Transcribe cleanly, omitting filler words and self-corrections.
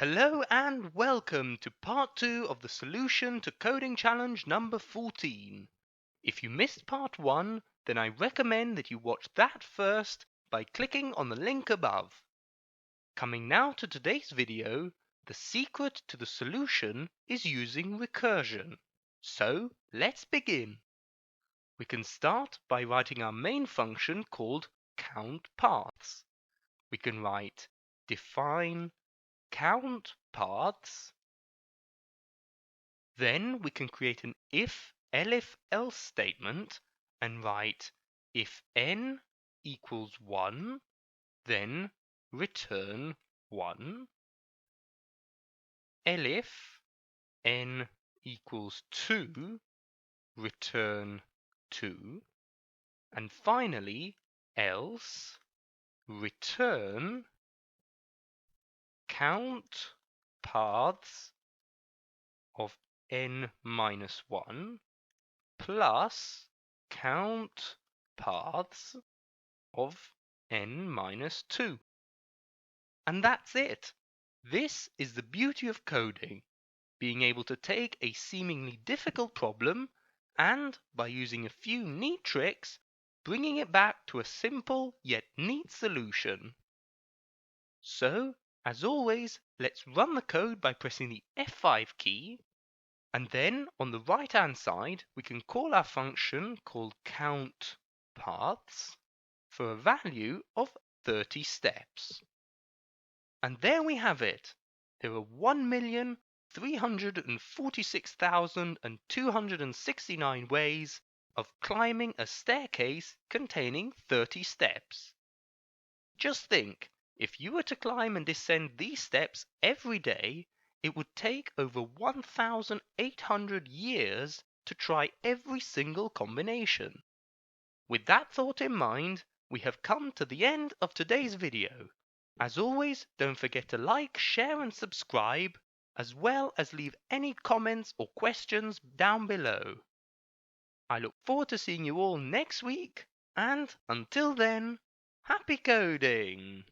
Hello and welcome to part 2 of the solution to coding challenge number 14. If you missed part 1, then I recommend that you watch that first by clicking on the link above. Coming now to today's video, the secret to the solution is using recursion. So let's begin. We can start by writing our main function called countPaths. We can write define count paths. Then we can create an if, elif, else statement and write if n equals 1, then return 1. Elif n equals 2, return 2. And finally, else return count paths of n minus 1 plus count paths of n minus 2. And that's it. This is the beauty of coding, being able to take a seemingly difficult problem and, by using a few neat tricks, bringing it back to a simple yet neat solution. So, as always, let's run the code by pressing the F5 key. And then on the right hand side, we can call our function called countPaths for a value of 30 steps. And there we have it. There are 1,346,269 ways of climbing a staircase containing 30 steps. Just think, if you were to climb and descend these steps every day, it would take over 1,800 years to try every single combination. With that thought in mind, we have come to the end of today's video. As always, don't forget to like, share and subscribe, as well as leave any comments or questions down below. I look forward to seeing you all next week, and until then, happy coding!